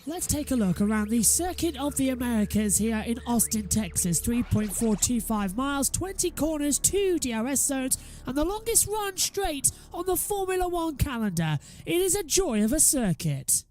Let's take a look around the Circuit of the Americas here in Austin, Texas. 3.425 miles, 20 corners, 2 DRS zones, and the longest run straight on the Formula One calendar. It is a joy of a circuit.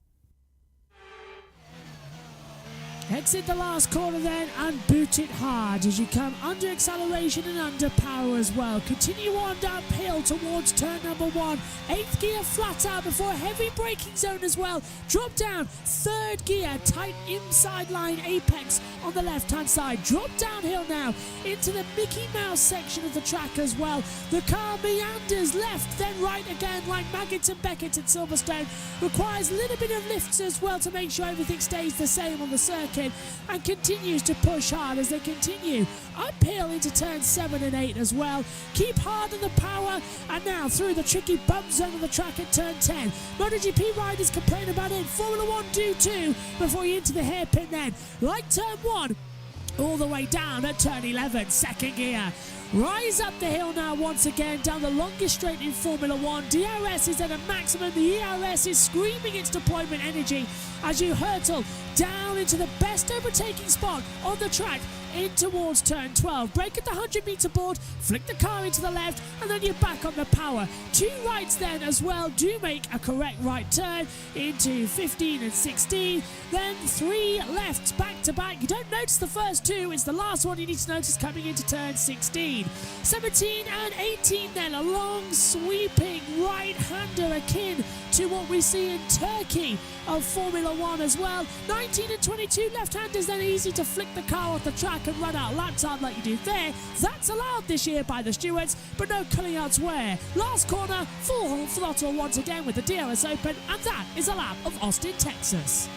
Exit the last corner then and boot it hard as you come under acceleration and under power as well. Continue on downhill towards turn number 1. 8th gear flat out before a heavy braking zone as well. Drop down, 3rd gear, tight inside line apex on the left hand side. Drop downhill now into the Mickey Mouse section of the track as well. The car meanders left then right again like Maggotts and Beckett at Silverstone. Requires a little bit of lifts as well to make sure everything stays the same on the circuit. And continues to push hard as they continue uphill into turns 7 and 8 as well. Keep hard on the power, and now through the tricky bump zone of the track at turn 10. MotoGP riders complain about it, Formula 1 do too, before you into the hairpin then. Like turn 1, all the way down at turn 11, 2nd gear. Rise up the hill now once again down the longest straight in Formula 1. DRS is at a maximum. The ERS is screaming its deployment energy as you hurtle down into the best overtaking spot on the track in towards turn 12. Brake at the 100-meter board, flick the car into the left, and then you're back on the power. 2 rights then as well do make a correct right turn into 15 and 16. Then 3 lefts back to back. You don't notice the first 2. It's the last one you need to notice coming into turn 16. 17 and 18 then, a long sweeping right-hander akin to what we see in Turkey of Formula 1 as well. 19 and 22 left-handers then easy to flick the car off the track and run out lap time like you do there. That's allowed this year by the stewards, but no culling elsewhere. Last corner, full throttle once again with the DRS open, and that is a lap of Austin, Texas.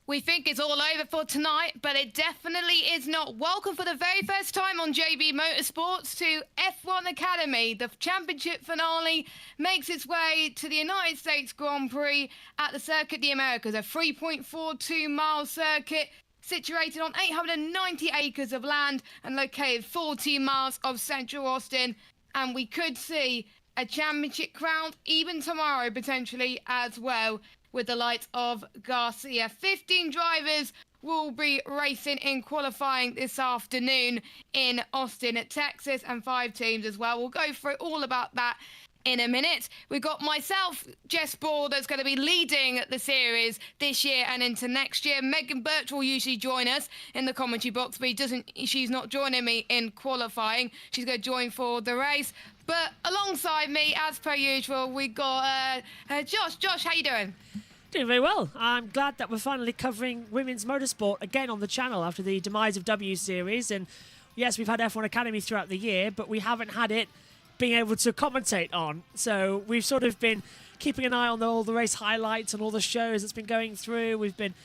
We think it's all over for tonight, but it definitely is not. Welcome for the very first time on JB Motorsports to F1 Academy. The championship finale makes its way to the United States Grand Prix at the Circuit of the Americas, a 3.42-mile circuit situated on 890 acres of land and located 14 miles of central Austin. And we could see a championship crowned even tomorrow potentially as well, with the likes of Garcia. 15 drivers will be racing in qualifying this afternoon in Austin, Texas, and 5 teams as well. We'll go through all about that in a minute. We've got myself, Jess Ball, that's going to be leading the series this year and into next year. Megan Birch will usually join us in the commentary box, but she's not joining me in qualifying. She's going to join for the race. But alongside me, as per usual, we got Josh. Josh, how you doing? Doing very well. I'm glad that we're finally covering women's motorsport again on the channel after the demise of W Series. And yes, we've had F1 Academy throughout the year, but we haven't had it being able to commentate on. So we've sort of been keeping an eye on all the race highlights and all the shows that's been going through. We've been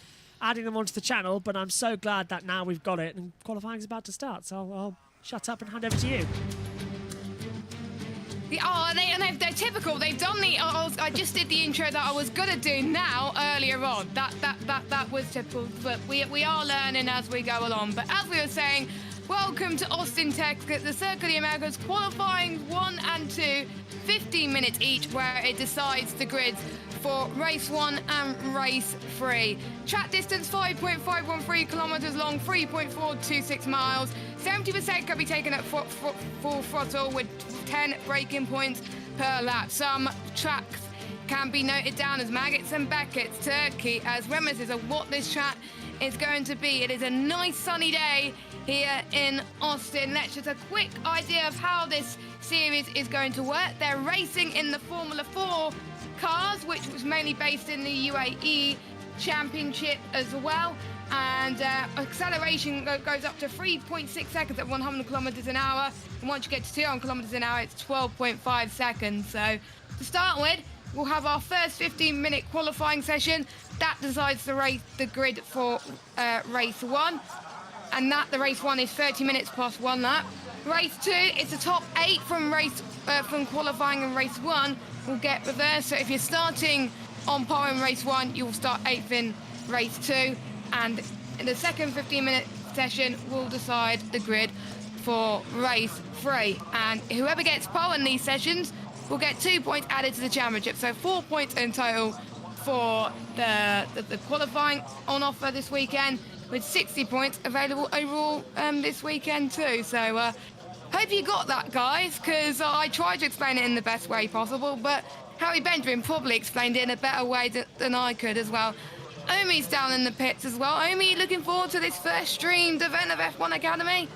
adding them onto the channel, but I'm so glad that now we've got it and qualifying's about to start. So I'll shut up and hand over to you. They're typical. They've done I just did the intro that I was gonna do now earlier on. That was typical. But we are learning as we go along. But as we were saying, welcome to Austin, Texas, the Circuit of the Americas, qualifying 1 and 2, 15 minutes each, where it decides the grids for race 1 and race 3. Track distance 5.513 kilometers long, 3.426 miles. 70% can be taken at full throttle with 10 braking points per lap. Some tracks can be noted down as Maggotts and Beckett's Turkey as reminiscences of what this track is going to be. It is a nice sunny day here in Austin. Let's just a quick idea of how this series is going to work. They're racing in the Formula 4 cars, which was mainly based in the UAE Championship as well. And acceleration goes up to 3.6 seconds at 100 kilometers an hour. And once you get to 200 kilometers an hour, it's 12.5 seconds. So to start with, we'll have our first 15-minute qualifying session. That decides the grid for race 1. And the race 1 is 30 minutes plus 1 lap. Race 2, it's the top 8 from qualifying in race 1 will get reversed. So if you're starting on pole in race 1, you will start 8th in race 2. And in the second 15-minute session will decide the grid for race 3. And whoever gets pole in these sessions will get 2 points added to the championship. So 4 points in total for the qualifying on offer this weekend, with 60 points available overall this weekend too. So hope you got that, guys, because I tried to explain it in the best way possible, but Harry Benjamin probably explained it in a better way than I could as well. Omi's down in the pits as well. Omi, looking forward to this first streamed event of F1 Academy?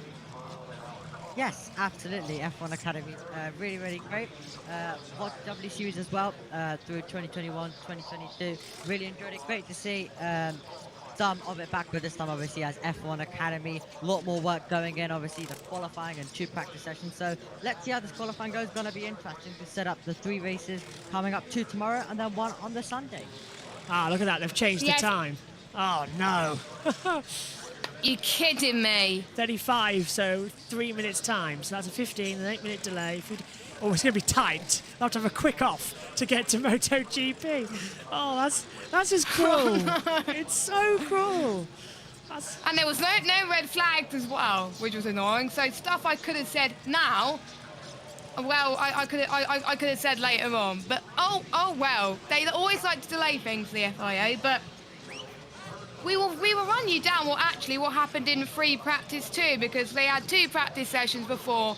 Yes, absolutely. F1 Academy is really, really great. Watched W Series as well through 2021, 2022. Really enjoyed it. Great to see some of it back, but this time obviously as F1 Academy. A lot more work going in, obviously the qualifying and 2 practice sessions. So let's see how this qualifying goes. Going to be interesting to set up the 3 races coming up, 2 tomorrow and then 1 on the Sunday. Ah, look at that. They've changed the time. Oh, no. You kidding me? 35, so 3 minutes time. So that's a 15 and 8-minute delay. Oh, it's going to be tight. They'll have to have a quick off to get to MotoGP. Oh, that's just cruel. It's so cruel. And there was no red flags as well, which was annoying. So stuff I could have said now, well, I could have said later on. But oh well, they always like to delay things, the FIA. But we will run you down what happened in free practice too, because they had 2 practice sessions before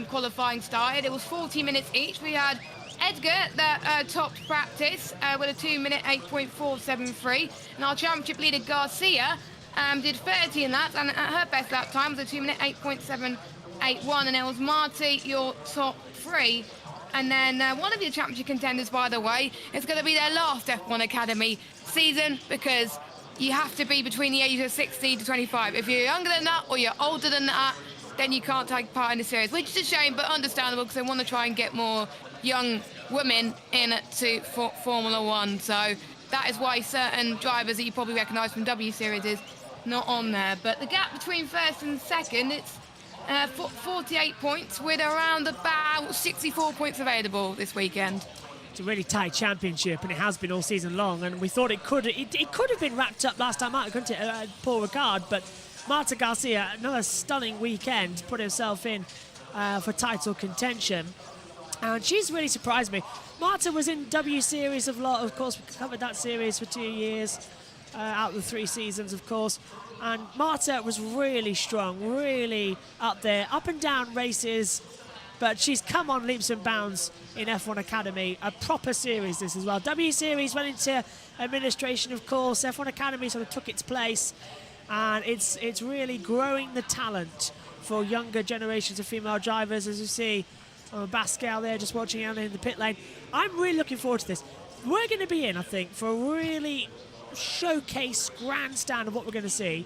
qualifying started. It was 40 minutes each. We had Edgar that topped practice with a 2-minute 8.473, and our championship leader Garcia did 30 in that, and her best lap time was a 2-minute 8.781, and it was Marty, your top 3. And then one of your championship contenders, by the way, is going to be their last F1 Academy season, because you have to be between the ages of 16 to 25. If you're younger than that or you're older than that, then you can't take part in the series, which is a shame, but understandable, because they want to try and get more young women into Formula 1. So that is why certain drivers that you probably recognise from W Series is not on there. But the gap between first and second, it's 48 points, with around about 64 points available this weekend. It's a really tight championship, and it has been all season long, and we thought it could have been wrapped up last time out, couldn't it? Paul Ricard, but Marta Garcia, another stunning weekend, put herself in for title contention, and she's really surprised me. Marta was in W Series of course, we covered that series for 2 years, out of the 3 seasons, of course, and Marta was really strong, really up there, up and down races, but she's come on leaps and bounds in F1 Academy, a proper series this as well. W Series went into administration, of course. F1 Academy sort of took its place, and it's really growing the talent for younger generations of female drivers, as you see Pascal there just watching out in the pit lane. I'm really looking forward to this. We're going to be in, I think, for a really showcase grandstand of what we're going to see.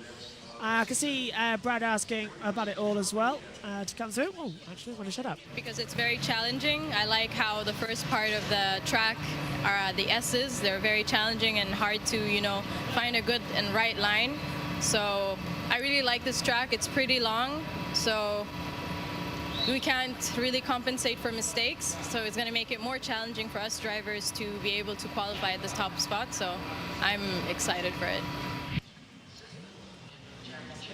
I can see Brad asking about it all as well to come through. Oh, actually, I want to shut up. Because it's very challenging. I like how the first part of the track are the S's. They're very challenging and hard to, find a good and right line. So I really like this track. It's pretty long, so we can't really compensate for mistakes. So it's going to make it more challenging for us drivers to be able to qualify at the top spot. So I'm excited for it.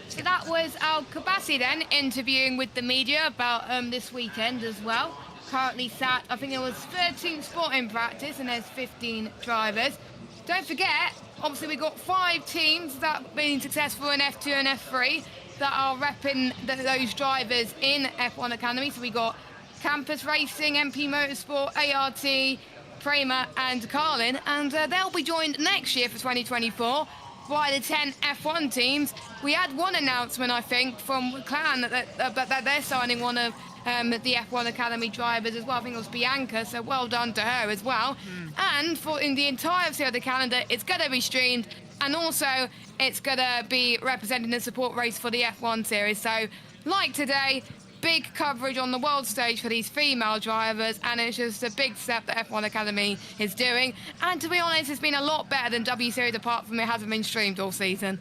So that was Al Kabasi then interviewing with the media about this weekend as well. Currently sat, I think there was 13 spot in practice, and there's 15 drivers. Don't forget, obviously we've got 5 teams that have been successful in F2 and F3 that are repping those drivers in F1 Academy. So we got Campus Racing, MP Motorsport, ART, Prema and Carlin, and they'll be joined next year for 2024 by the 10 F1 teams. We had one announcement, I think, from McLaren that they're signing one of the F1 Academy drivers as well. I think it was Bianca, so well done to her as well. And for in the entirety of the calendar, it's going to be streamed, and also it's going to be representing the support race for the F1 series. So, like today, big coverage on the world stage for these female drivers, and it's just a big step that F1 Academy is doing. And to be honest, it's been a lot better than W Series, apart from it hasn't been streamed all season.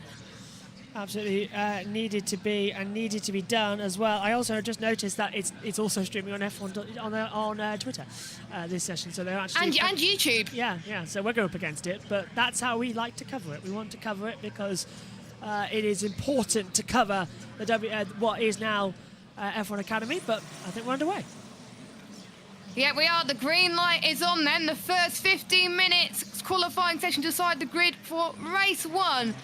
Absolutely needed to be done as well. I also just noticed that it's also streaming on F1 on Twitter this session, so they're actually and YouTube. Yeah. So we're going up against it, but that's how we like to cover it. We want to cover it because it is important to cover the what is now F1 Academy, but I think we're underway. Yeah, we are. The green light is on then. The first 15 minutes qualifying session to decide the grid for race 1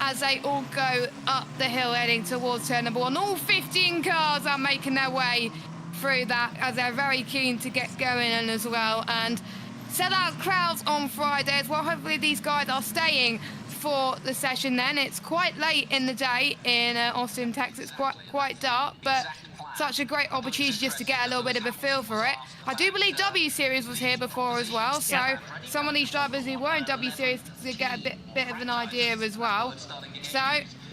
as they all go up the hill heading towards turn number 1. All 15 cars are making their way through that as they're very keen to get going in as well. And sell-out crowds on Friday as well. Hopefully these guys are staying for the session then. It's quite late in the day in Austin, Texas. It's quite dark, but such a great opportunity just to get a little bit of a feel for it. I do believe W Series was here before as well, so some of these drivers who were in W Series to get a bit of an idea as well. So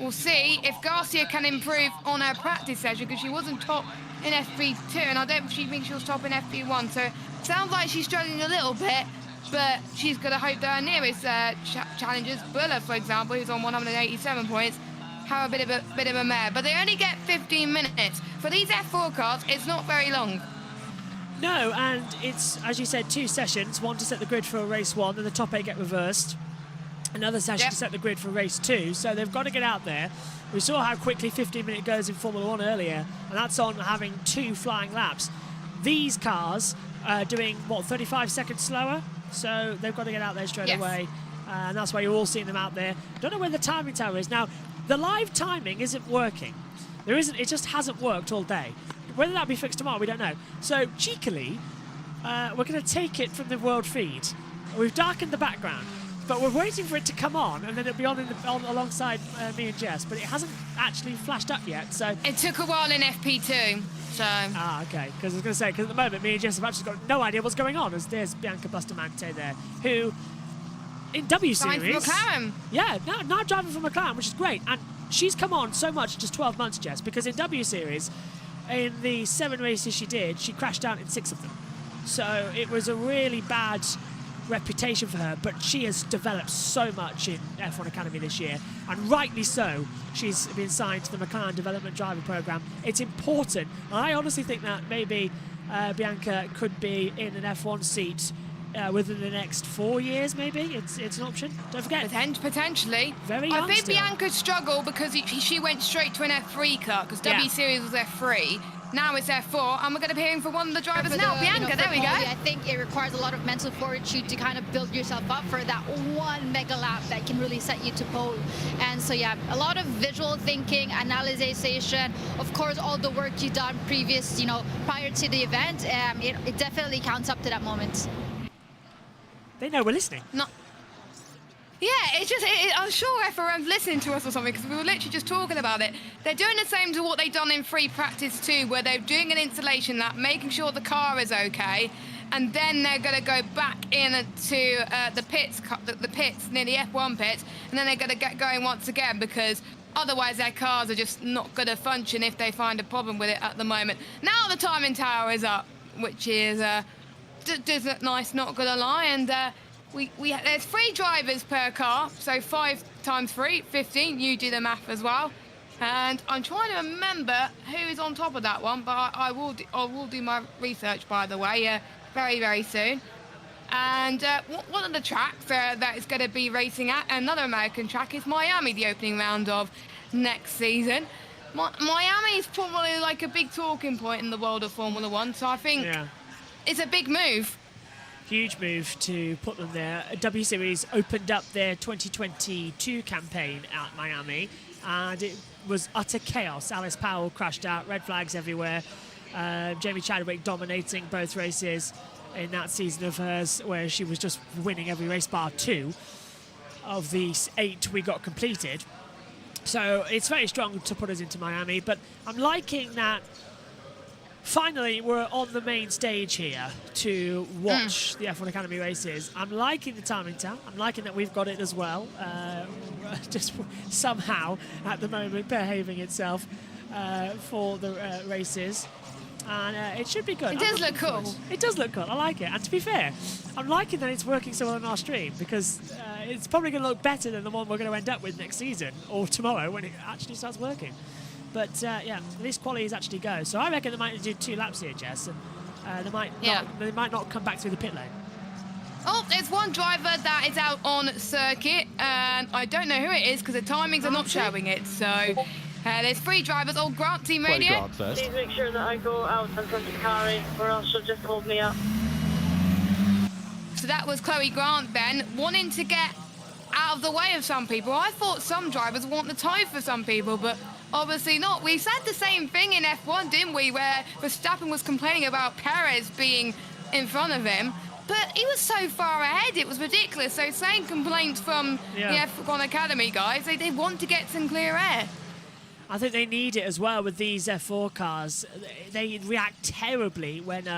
we'll see if Garcia can improve on her practice session, because she wasn't top in FP2, and I don't think she was top in FP1, so it sounds like she's struggling a little bit, but she's going to hope that her nearest challengers, Buller, for example, who's on 187 points, have a bit of a mare. But they only get 15 minutes. For these F4 cars, it's not very long. No, and it's, as you said, 2 sessions. One to set the grid for race 1, then the top 8 get reversed. Another session to set the grid for race 2. So they've got to get out there. We saw how quickly 15-minute goes in Formula 1 earlier, and that's on having 2 flying laps. These cars are doing, 35 seconds slower? So they've got to get out there straight away. And that's why you're all seeing them out there. Don't know where the timing tower is. Now, the live timing isn't working. It just hasn't worked all day. Whether that be fixed tomorrow, we don't know. So, cheekily, we're going to take it from the world feed. We've darkened the background, but we're waiting for it to come on, and then it'll be on alongside me and Jess, but it hasn't actually flashed up yet, so... It took a while in FP2, so... Ah, okay, because I was going to say, because at the moment, me and Jess have actually got no idea what's going on, as there's Bianca Bustamante there, who... In W Series, McLaren. Yeah, now driving for McLaren, which is great. And she's come on so much in just 12 months, Jess, because in W Series, in the 7 races she did, she crashed out in 6 of them. So it was a really bad reputation for her, but she has developed so much in F1 Academy this year, and rightly so. She's been signed to the McLaren Development Driver Programme. It's important, and I honestly think that maybe Bianca could be in an F1 seat within the next 4 years, maybe. It's an option. Don't forget. Potentially. Very young I think still. Bianca struggled because she went straight to an F3 car, because W Series was F3. Now it's F4, and we're going to be hearing from one of the drivers now. Bianca, there we go. I think it requires a lot of mental fortitude to kind of build yourself up for that one mega lap that can really set you to pole. And so, yeah, a lot of visual thinking, analyzation, of course, all the work you've done prior to the event, it definitely counts up to that moment. They know we're listening. No. Yeah, it's just, I'm sure FRM's listening to us or something, because we were literally just talking about it. They're doing the same to what they've done in free practice too, where they're doing an installation lap, making sure the car is okay, and then they're going to go back into the pits near the F1 pits, and then they're going to get going once again, because otherwise their cars are just not going to function if they find a problem with it at the moment. Now the timing tower is up, which is does look nice, not going to lie, and there's 3 drivers per car, so 5 times 3, 15. You do the math as well. And I'm trying to remember who is on top of that one, but I will do my research, by the way, very, very soon. And one of the tracks that is going to be racing at, another American track, is Miami, the opening round of next season. Miami is probably like a big talking point in the world of Formula 1, so I think it's a big move. Huge move to put them there. W Series opened up their 2022 campaign at Miami, and it was utter chaos. Alice Powell crashed out, red flags everywhere. Jamie Chadwick dominating both races in that season of hers, where she was just winning every race bar 2. of the 8 we got completed. So it's very strong to put us into Miami, but I'm liking that finally we're on the main stage here to watch the F1 Academy races. I'm liking the timing town. I'm liking that we've got it as well, just somehow at the moment behaving itself for the races. And it should be good. It does look cool. It does look cool. I like it. And to be fair, I'm liking that it's working so well on our stream, because it's probably going to look better than the one we're going to end up with next season or tomorrow when it actually starts working. But yeah, at least qualities actually go. So I reckon they might do 2 laps here, Jess, and they might not come back through the pit lane. Oh, there's one driver that is out on circuit, and I don't know who it is because the timings are not showing it. So there's 3 drivers. Oh, Grant, team radio. Grant first. Please make sure that I go out in front of Kari, or else she'll just hold me up. So that was Chloe Grant then, wanting to get out of the way of some people. I thought some drivers want the tie for some people, but obviously not. We said the same thing in F1, didn't we, where Verstappen was complaining about Perez being in front of him, but he was so far ahead, it was ridiculous. So same complaints from the F1 Academy guys. They want to get some clear air. I think they need it as well with these F4 cars. They react terribly when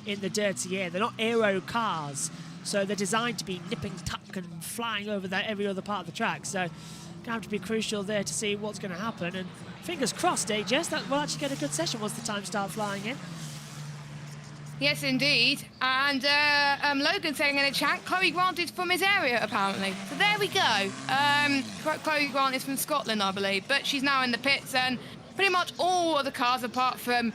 in the dirty air. They're not aero cars, so they're designed to be nipping, tuck and flying over every other part of the track. So going to have to be crucial there to see what's going to happen. And fingers crossed, Jess, that we'll actually get a good session once the times start flying in. Yes, indeed. And Logan saying in the chat, Chloe Grant is from his area, apparently. So there we go. Chloe Grant is from Scotland, I believe, but she's now in the pits, and pretty much all of the cars, apart from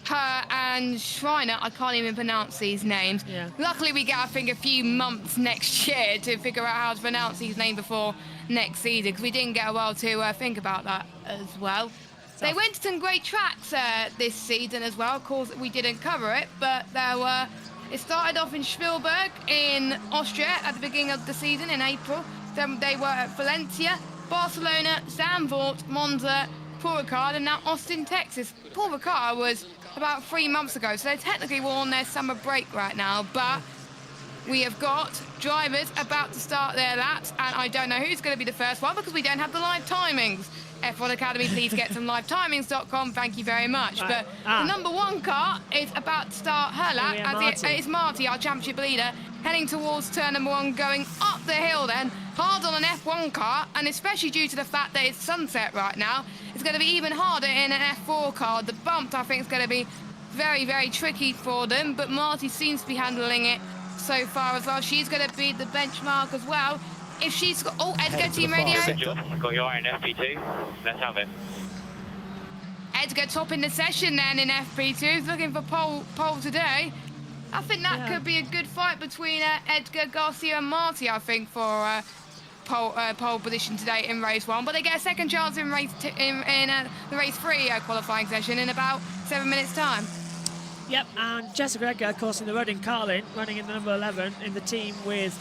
her and Schreiner, I can't even pronounce these names. Yeah. Luckily, we get, I think, a few months next year to figure out how to pronounce these names before next season, because we didn't get a while to think about that as well. They went to some great tracks this season as well. Of course, we didn't cover it, but it started off in Spielberg in Austria at the beginning of the season in April. Then they were at Valencia, Barcelona, Zandvoort, Monza, Paul Ricard, and now Austin, Texas. Paul Ricard was about 3 months ago, so they technically were on their summer break right now, but we have got drivers about to start their laps, and I don't know who's going to be the first one because we don't have the live timings. F1 Academy, please get some livetimings.com. Thank you very much. Right. But the number 1 car is about to start her lap. It's Marty, our championship leader, heading towards turn number 1, going up the hill then, hard on an F1 car, and especially due to the fact that it's sunset right now, it's going to be even harder in an F4 car. The bump, I think, is going to be very, very tricky for them, but Marty seems to be handling it so far as well. She's going to beat the benchmark as well. If she's got... Oh, Edgar, team radio. I've got your eye in FP2. Let's have it. Edgar topping the session then in FP2. He's looking for pole today. I think that could be a good fight between Edgar, Garcia and Marty, I think, for pole position today in race 1. But they get a second chance in race the race 3 qualifying session in about 7 minutes' time. Yep, and Jessica Edgar, of course, in the Rodin Carlin, running in the number 11 in the team with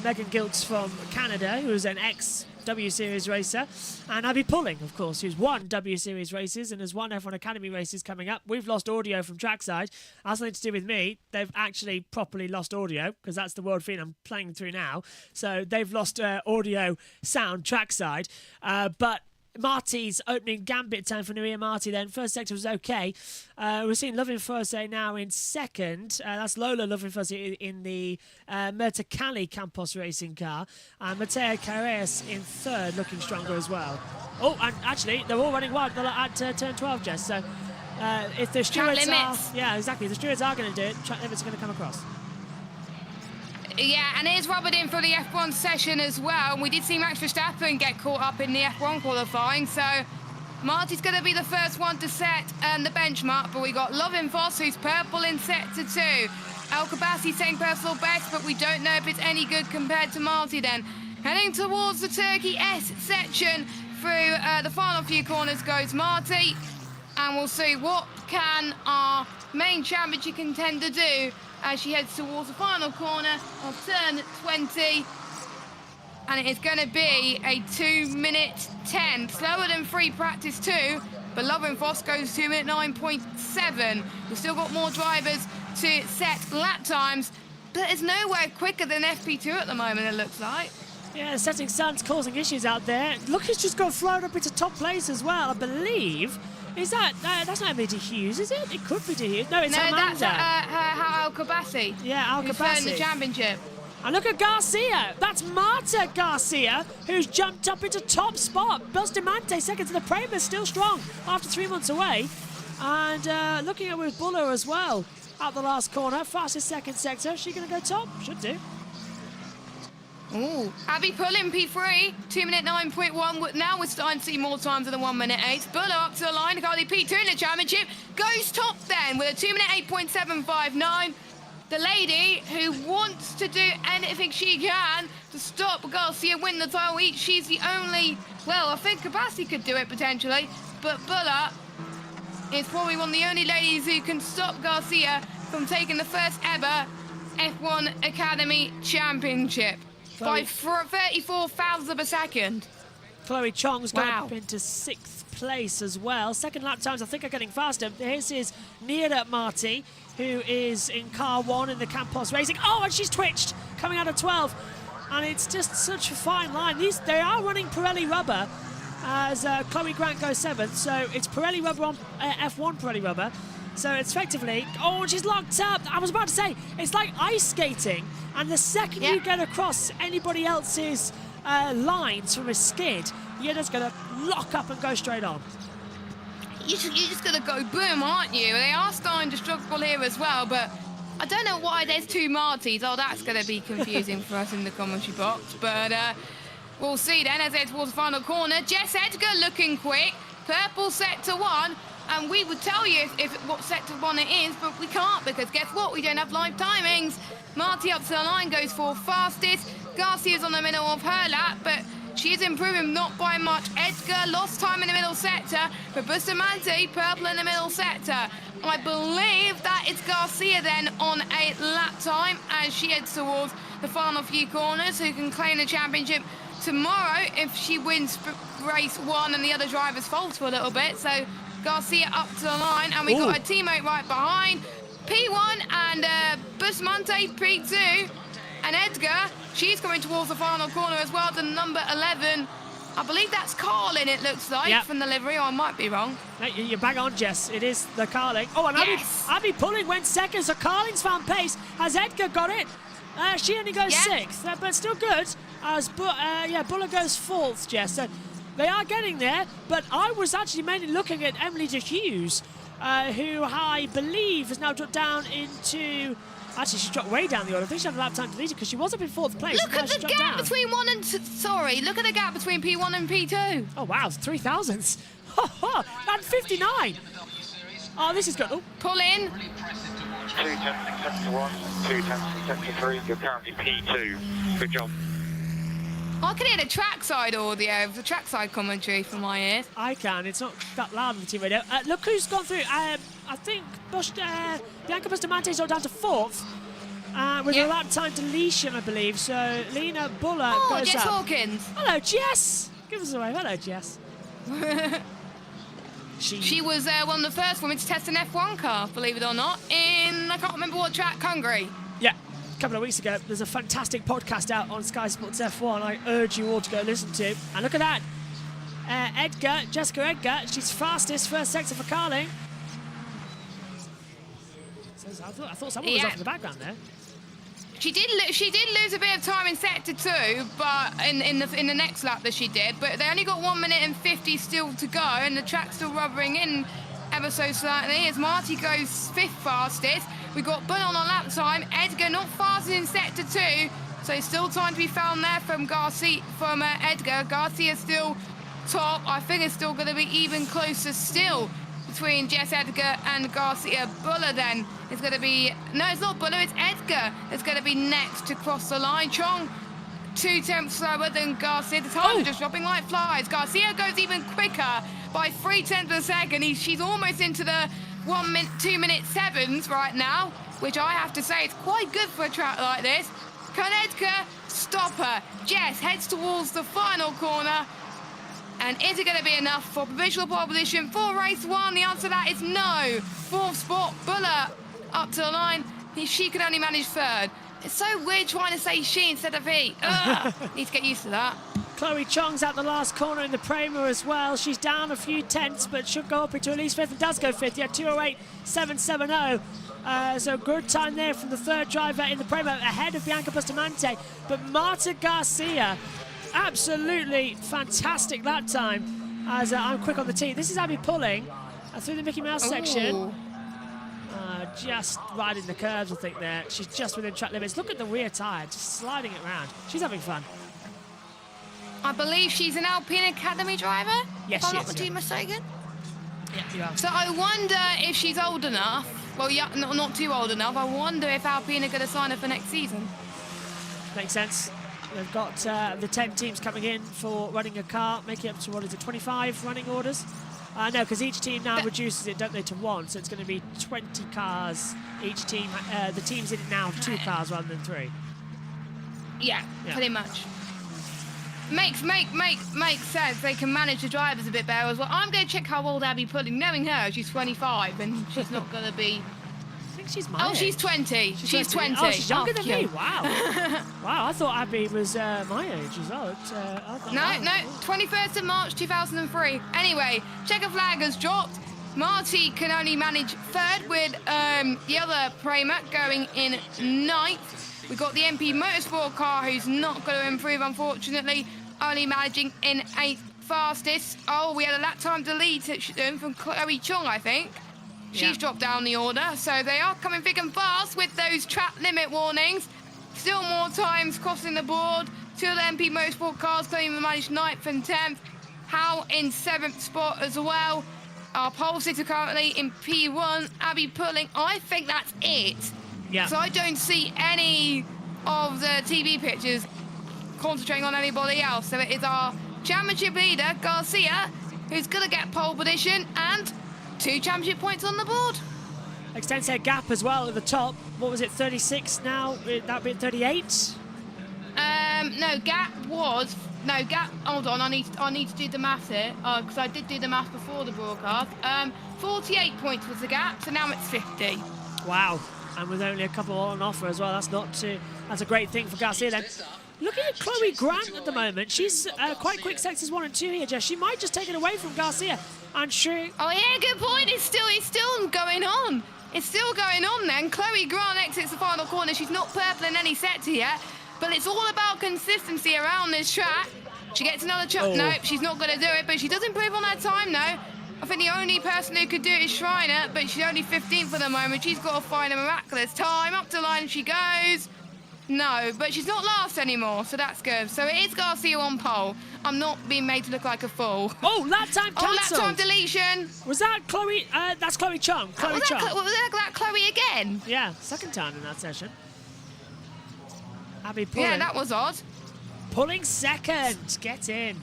Megan Gilks from Canada, who's an ex-W Series racer, and Abby Pulling, of course, who's won W Series races and has won F1 Academy races coming up. We've lost audio from trackside. That's nothing to do with me. They've actually properly lost audio, because that's the world feed I'm playing through now. So they've lost audio sound trackside, but Marty's opening gambit time for Nuria Marty then. First sector was okay. We're seeing Lovin Force now in second. That's Lola Lovin Force in the Mertecali Campos racing car. And Mateo Carreras in third, looking stronger as well. Oh, and actually, they're all running wild at turn 12, Jess. So if the stewards are... Yeah, exactly. If the stewards are going to do it, track limits are going to come across. Yeah, and here's Robert in for the F1 session as well. And we did see Max Verstappen get caught up in the F1 qualifying, so Marty's going to be the first one to set the benchmark, but we got Lovin Voss, who's purple in sector 2. El Kabassi saying personal best, but we don't know if it's any good compared to Marty then. Heading towards the Turkey S section, through the final few corners goes Marty, and we'll see what can our main championship contender do as she heads towards the final corner of turn 20. And it is going to be a 2:10, slower than free practice 2, but Lovin Voss goes 2:09.7. We've still got more drivers to set lap times, but it's nowhere quicker than FP2 at the moment, it looks like. Yeah, setting sun's causing issues out there. Look, he's just got thrown up into top place as well, I believe. Is that... that's not Emily De Hughes, is it? It could be De Hughes. No, it's No, Amanda. that's Al Kabasi. Yeah, Al Who's third in the Kabasi. championship. And look at Garcia. That's Marta Garcia, who's jumped up into top spot. Bustamante second to the Prema, still strong after 3 months away. And looking at with Buller as well at the last corner. Fastest second sector. Is she going to go top? Should do. Ooh. Abby Pullen, P3, 2 minute 9.1. Now we're starting to see more times than the 1 minute 8. Buller up to the line. Carly P2 in the championship. Goes top then with a 2 minute 8.759. The lady who wants to do anything she can to stop Garcia win the title. She's the only, well, I think Kabasi could do it potentially, but Buller is probably one of the only ladies who can stop Garcia from taking the first ever F1 Academy Championship by 34 thousandths of a second. Chloe Chong's gone Wow. up into 6th place as well. Second lap times, I think, are getting faster. Here's his Nira Marti, who is in car 1 in the Campos Racing. Oh, and she's twitched, coming out of 12. And it's just such a fine line. They are running Pirelli rubber as Chloe Grant goes 7th. So it's Pirelli rubber on F1 Pirelli rubber. So it's effectively, oh, she's locked up. I was about to say, it's like ice skating. And the second you get across anybody else's lines from a skid, you're just going to lock up and go straight on. You're just going to go boom, aren't you? They are starting to struggle here as well, but I don't know why there's 2 Martys. Oh, that's going to be confusing for us in the commentary box. But we'll see then as they head towards the final corner. Jess Edgar looking quick. Purple sector 1. And we would tell you if what sector 1 it is, but we can't because guess what? We don't have live timings. Marty up to the line goes for fastest. Garcia's on the middle of her lap, but she is improving not by much. Edgar lost time in the middle sector, but Bustamante purple in the middle sector. I believe that it's Garcia then on a lap time as she heads towards the final few corners, who can claim the championship tomorrow if she wins race 1 and the other drivers falter for a little bit. So Garcia up to the line, and we got a teammate right behind. P1 and Bustamante, P2. And Edgar, she's coming towards the final corner as well to number 11. I believe that's Carlin, it looks like, from the livery, or I might be wrong. Hey, you're bang on, Jess. It is the Carling. Oh, and Abby Pulling went second, so Carling's found pace. Has Edgar got it? She only goes 6th, but still good. As Buller goes 4th, Jess. So they are getting there, but I was actually mainly looking at Emily De Hughes, who I believe has now dropped down into... Actually, she dropped way down the order. I think she had a lap time deleted because she was up in 4th place. Look at the gap between look at the gap between P1 and P2. Oh, wow, 3 thousandths. And 59. Oh, this is good. Oh. Pull in. 2:10 sector 1, 2:10 sector 3. You're currently P2. Good job. I can hear the trackside audio, the trackside commentary from my ears. I can. It's not that loud on the team radio. Look who's gone through. I think Bianca Bustamante's all down to 4th with a lap time deletion, I believe. So Lena Buller goes Jess up. Hawkins. Hello, Jess. Give us a wave. Hello, Jess. She was one of the first women to test an F1 car, believe it or not, in, I can't remember what track, Hungary. Yeah. A couple of weeks ago, there's a fantastic podcast out on Sky Sports F1 I urge you all to go listen to. And look at that. Jessica Edgar, she's fastest, first sector for Carling. I thought someone was off in the background there. She did lose a bit of time in sector 2, but in the next lap that she did. But they only got 1 minute and 50 still to go, and the track's still rubbering in ever so slightly as Marty goes 5th fastest. We got Bull on a lap time. Edgar not fastest in sector 2, so still time to be found there from Edgar. Garcia still top. I think it's still going to be even closer still between Jess Edgar and Garcia. Buller then is going to be... No, it's not Buller, it's Edgar. It's going to be next to cross the line. Chong 2 tenths slower than Garcia. The time is just dropping like flies. Garcia goes even quicker by 3 tenths of a second. She's almost into the 2 minute 7s right now, which I have to say is quite good for a track like this. Can Edgar stop her? Jess heads towards the final corner. And is it going to be enough for provisional pole position for race 1? The answer to that is no. 4th spot, Buller up to the line. She can only manage 3rd. It's so weird trying to say she instead of he. Ugh, need to get used to that. Chloe Chong's at the last corner in the Prema as well. She's down a few tenths, but should go up into at least 5th and does go 5th. Yeah, 2:08.770. So good time there from the third driver in the Prema, ahead of Bianca Bustamante. But Marta Garcia, absolutely fantastic lap time. As I'm quick on the tee. This is Abby Pulling through the Mickey Mouse section. Ooh. Just riding the curves, I think, there. She's just within track limits. Look at the rear tyre, just sliding it around. She's having fun. I believe she's an Alpine Academy driver. Yes, if I'm she not is, too yeah. mistaken. Yeah, you are. So I wonder if she's old enough. Well, yeah, not too old enough. I wonder if Alpine are going to sign her for next season. Makes sense. They've got the 10 teams coming in for running a car, making up to, what is it, 25 running orders? No, because each team now reduces it, don't they, to 1, so it's going to be 20 cars each team. The teams in it now have 2 cars rather than 3. Yeah, Yeah. pretty much. Makes sense. They can manage the drivers a bit better as well. I'm going to check how old Abby Pulling. Knowing her, she's 25 and she's not going to be. I think she's my age. She's 20. She's 20. Oh, she's younger than me. cute. Wow. Wow, I thought Abby was my age as well. I thought, No, wow. no, 21st of March 2003. Anyway, checker flag has dropped. Marty can only manage 3rd with the other Prema going in 9th. We've got the MP Motorsport car who's not going to improve, unfortunately, only managing in 8th fastest. Oh, we had a lap time delete from Chloe Chong, I think. She's Yeah. dropped down the order, so they are coming thick and fast with those track limit warnings. Still more times crossing the board. 2 of the MP Motorsport cars claiming managed 9th and 10th. Howe in 7th spot as well. Our pole sitter currently in P1. Abby Pulling. I think that's it. Yeah. So I don't see any of the TV pictures concentrating on anybody else. So it is our championship leader, Garcia, who's going to get pole position and 2 championship points on the board. Extended gap as well at the top. What was it, 36 now? That'd be 38? Hold on, I need to do the math here, because I did do the math before the broadcast. 48 points was the gap, so now it's 50. Wow. And with only a couple on offer as well, that's a great thing for Garcia then. Looking at Chloe Grant at the moment, she's quite quick sectors 1 and 2 here, Jess. She might just take it away from Garcia. And she... Oh yeah, good point. It's still going on. It's still going on then. Chloe Grant exits the final corner. She's not purple in any sector yet, but it's all about consistency around this track. She gets another chop. Oh. Nope, she's not going to do it, but she does improve on her time though. I think the only person who could do it is Schreiner, but she's only 15th for the moment. She's got to find a miraculous time. Up to line she goes. No, but she's not last anymore, so that's good. So it is Garcia on pole. I'm not being made to look like a fool. Oh, lap time Oh, lap cancelled. time deletion. Was that Chloe? That's Chloe Chung. Chloe Was Chung. that Chloe again? Yeah, second time in that session. Abby Pulling. Yeah, that was odd. Pulling second. Get in.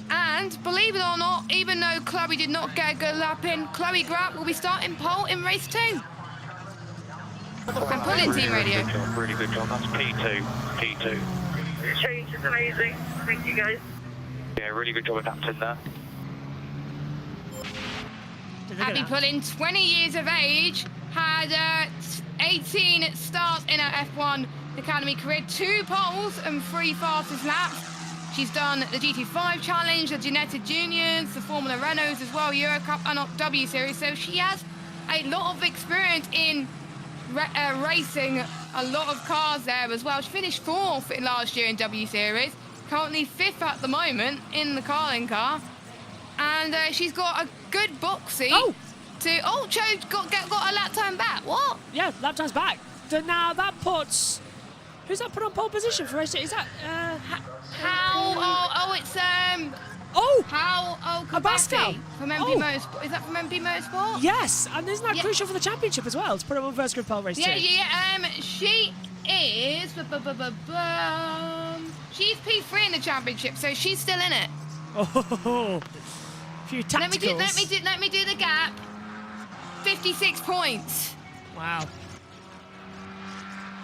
And believe it or not, even though Chloe did not get a good lap in, Chloe Grant will be starting pole in race 2. And Pulling team radio. Really good job. That's P2. P2. Change is amazing. Thank you, guys. Yeah, really good job adapting there. Look at Abby that. Pulling, 20 years of age, had 18 starts in her F1 Academy career, 2 poles and 3 fastest laps. She's done the GT5 Challenge, the Ginetta Juniors, the Formula Renaults as well, Euro Cup and W Series. So she has a lot of experience in racing a lot of cars there as well. She finished 4th last year in W Series, currently 5th at the moment in the Carlin car. And she's got a good box seat. Cho got a lap time back. What? Yeah, lap time's back. So now that puts... Who's that put on pole position for race 2? Is that... Kabasco Abascal. from MP Oh. Motorsport. Is that from MP Motorsport? Yes, and isn't that Yeah. crucial for the championship as well, to put her on first group pole race 2? Yeah. She is. She's P3 in the championship, so she's still in it. Oh, few tacticals. Let me do the gap. 56 points. Wow.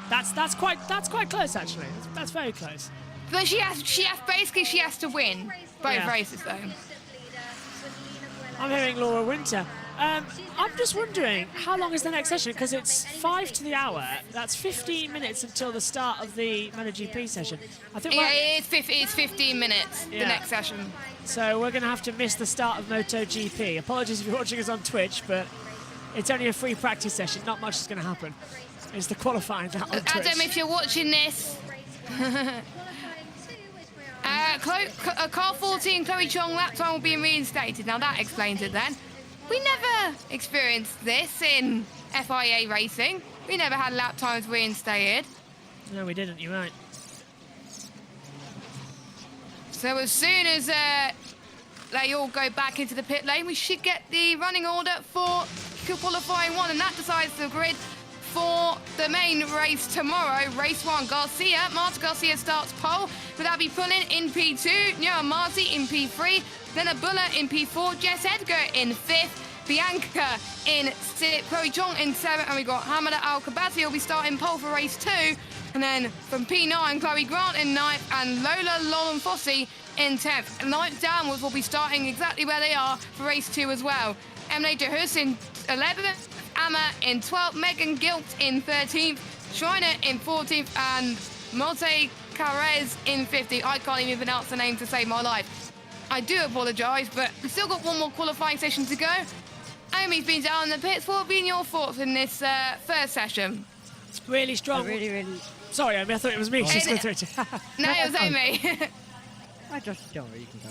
That's quite close actually. That's very close. But she has to win both Yeah. races though. I'm hearing Laura Winter. I'm just wondering, how long is the next session? Because it's 5 to the hour. That's 15 minutes until the start of the MotoGP session. I think. Yeah, it's 15 minutes, Yeah. the next session. So we're going to have to miss the start of MotoGP. Apologies if you're watching us on Twitch, but it's only a free practice session. Not much is going to happen. It's the qualifying that on Twitch. Adam, if you're watching this, car 14 Chloe Chong lap time will be reinstated. Now that explains it then. We never experienced this in FIA racing. We never had lap times reinstated. No, we didn't. You're right. So as soon as they all go back into the pit lane, we should get the running order for qualifying 1, and that decides the grid for the main race tomorrow. Race 1, Marta Garcia starts pole, but that'll be pulling in P2, Noah Marti in P3, then Abula in P4, Jess Edgar in 5th, Bianca in 6th, Chloe Chong in 7th, and we got Hamada Al-Kabasi will be starting pole for race 2, and then from P9, Chloe Grant in 9th, and Lola Lolan-Fossi in 10th. 9th downwards will be starting exactly where they are for race 2 as well. Emily de Hus in 11th, Amma in 12th, Megan Gilt in 13th, Schreiner in 14th, and Monte Carrez in 50th. I can't even pronounce the name to save my life. I do apologise, but we've still got one more qualifying session to go. Amy's been down in the pits. What have been your thoughts in this first session? Really strong. Really. Sorry, Amy, I thought it was me. She's going through it. No, it was Amy. I just don't worry, you can go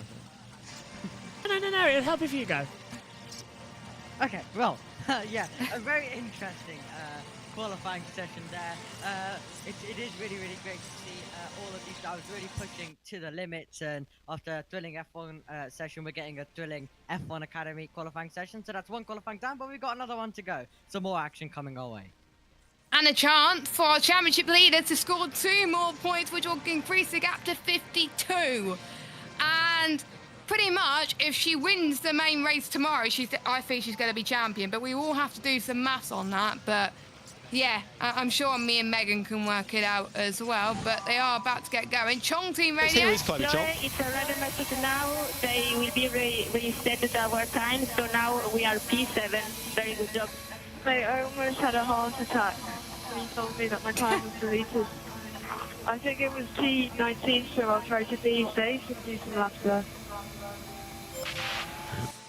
for it. No, it'll help if you go. Okay, well, yeah, a very interesting qualifying session there. It is really great to see all of these drivers really pushing to the limits, and after a thrilling F1 session, we're getting a thrilling F1 Academy qualifying session. So that's one qualifying down, but we've got another one to go. Some more action coming our way. And a chance for our championship leader to score 2 more points, which will increase the gap to 52. And pretty much, if she wins the main race tomorrow, I think she's going to be champion. But we will have to do some maths on that. But yeah, I'm sure me and Megan can work it out as well. But they are about to get going. Chong Team Radio. It's 11 minutes now. They will be reinstated our time. So now we are P7. Very good job. Mate, I almost had a heart attack when he told me that my time was deleted. I think it was T19, so I'll try to be safe and do some laps there.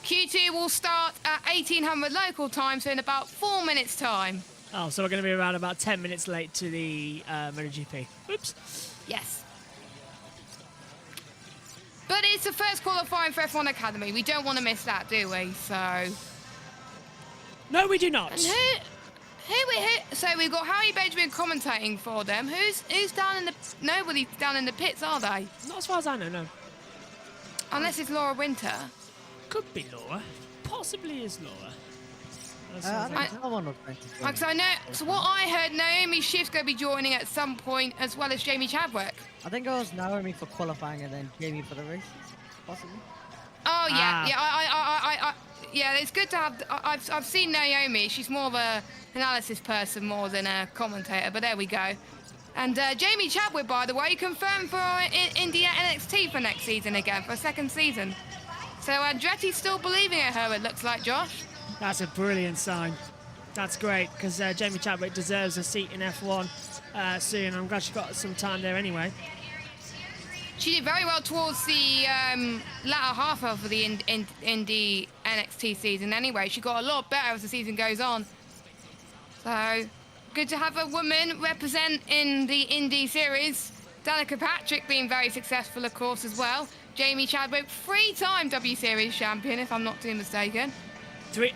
Q2 will start at 1800 local time, so in about 4 minutes' time. Oh, so we're going to be around about 10 minutes late to the MotoGP. Oops. Yes. But it's the first qualifying for F1 Academy. We don't want to miss that, do we? So... No, we do not. And so we've got Harry Benjamin commentating for them. Who's down in the... Nobody's down in the pits, are they? Not as far as I know, no. Unless it's Laura Winter. Could be Laura. Possibly is Laura. No one was meant to join. Because I know... So what I heard, Naomi Schiff's going to be joining at some point, as well as Jamie Chadwick. I think it was Naomi for qualifying and then Jamie for the races, possibly. Oh, yeah. Ah. Yeah, it's good to have... I've seen Naomi. She's more of a analysis person more than a commentator, but there we go. And Jamie Chadwick, by the way, confirmed for India NXT for next season again, for a second season. So Andretti's still believing in her, it looks like, Josh. That's a brilliant sign. That's great, because Jamie Chadwick deserves a seat in F1 soon. I'm glad she got some time there anyway. She did very well towards the latter half of the Indy NXT season anyway. She got a lot better as the season goes on. So, good to have a woman represent in the Indy series. Danica Patrick being very successful, of course, as well. Jamie Chadwick, 3-time W Series champion, if I'm not too mistaken. Three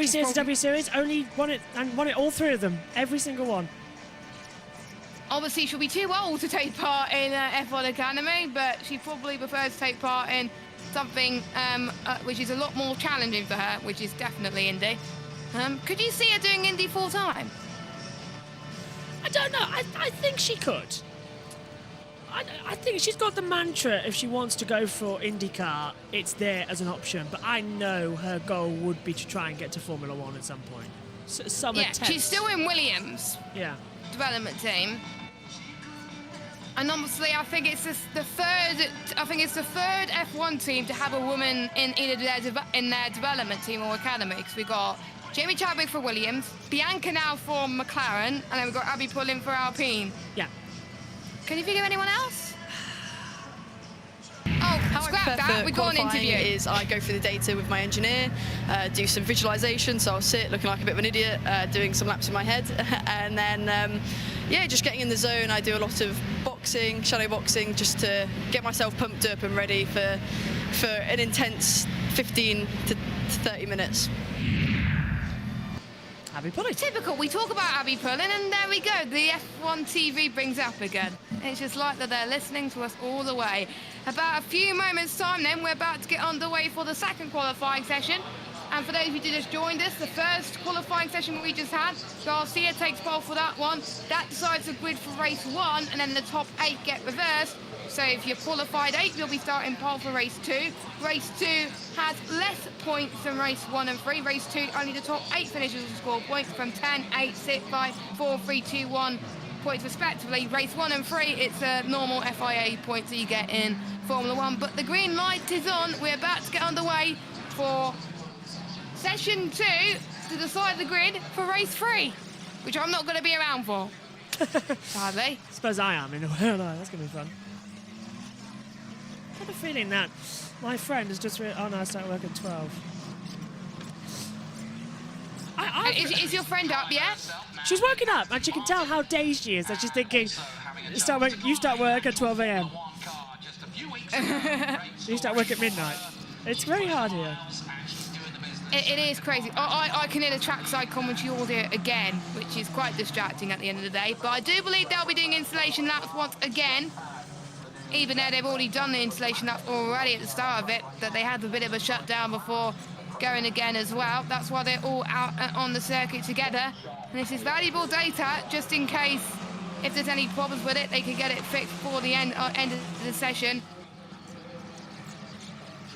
series of W Series, only won it all 3 of them, every single one. Obviously, she'll be too old to take part in F1 Academy, but she probably prefers to take part in something which is a lot more challenging for her, which is definitely Indy. Could you see her doing Indy full-time? I don't know. I think she could. I think she's got the mantra, if she wants to go for IndyCar, it's there as an option. But I know her goal would be to try and get to Formula One at some point. Some Yeah, attempts. she's still in Williams. Yeah. Development team. And obviously, I think it's the third. I think it's the third F1 team to have a woman in either their development team or academy. Because we got Jamie Chadwick for Williams, Bianca now for McLaren, and then we've got Abby Pullen for Alpine. Yeah. Can you think of anyone else? Oh, How I scrap prepare that. for We got an qualifying interview. is I go through the data with my engineer, do some visualization, so I'll sit looking like a bit of an idiot, doing some laps in my head, and then yeah, just getting in the zone. I do a lot of boxing, shadow boxing, just to get myself pumped up and ready for an intense 15 to 30 minutes. Abby Pullen. Typical. We talk about Abby Pullen, and there we go. The F1 TV brings up again. It's just like that they're listening to us all the way. About a few moments' time, then we're about to get underway for the second qualifying session. And for those of you who just joined us, the first qualifying session we just had, Garcia takes pole for that one. That decides the grid for race 1, and then the top 8 get reversed. So if you're qualified 8, you'll be starting pole for race 2. Race 2 has less points than race 1 and 3. Race 2, only the top 8 finishers will score points from 10, 8, 6, 5, 4, 3, 2, 1 points respectively. Race 1 and 3, it's a normal FIA points that you get in Formula 1. But the green light is on. We're about to get underway for session 2 to decide the grid for race 3, which I'm not going to be around for, sadly. I suppose I am in a way. No, that's going to be fun. I have a feeling that my friend has just oh no, I start work at 12. Is your friend up yet? She's woken up and she can tell how dazed she is. That she's thinking, you start work at 12 a.m. You start work at midnight. It's very hard here. It is crazy. I can hear the trackside commentary audio again, which is quite distracting at the end of the day. But I do believe they'll be doing installation laps once again. Even though they've already done the installation laps already at the start of it, that they had a bit of a shutdown before going again as well. That's why they're all out on the circuit together. And this is valuable data, just in case if there's any problems with it, they can get it fixed before the end of the session.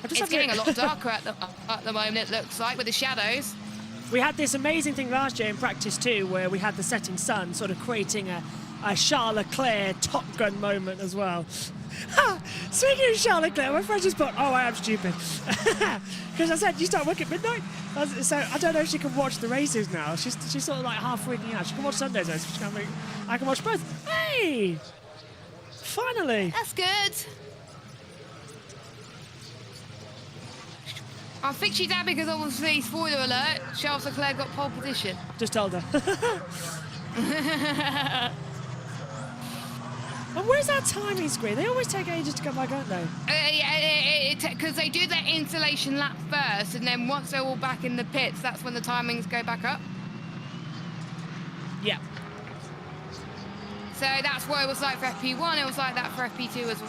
It's getting a lot darker at the moment, it looks like, with the shadows. We had this amazing thing last year in practice too, where we had the setting sun sort of creating a Charles Leclerc Top Gun moment as well. Speaking of Charles Leclerc, my friend just put, oh, I am stupid. Because I said, you start work at midnight? So I don't know if she can watch the races now. She's sort of like half freaking out. She can watch Sundays though, so I can watch both. Hey! Finally! That's good. I think she's happy because obviously, spoiler alert, Charles Leclerc got pole position. Just told her. And where's that timing screen? They always take ages to come back, don't they? Because they do their installation lap first, and then once they're all back in the pits, that's when the timings go back up. Yeah. So that's what it was like for FP1. It was like that for FP2 as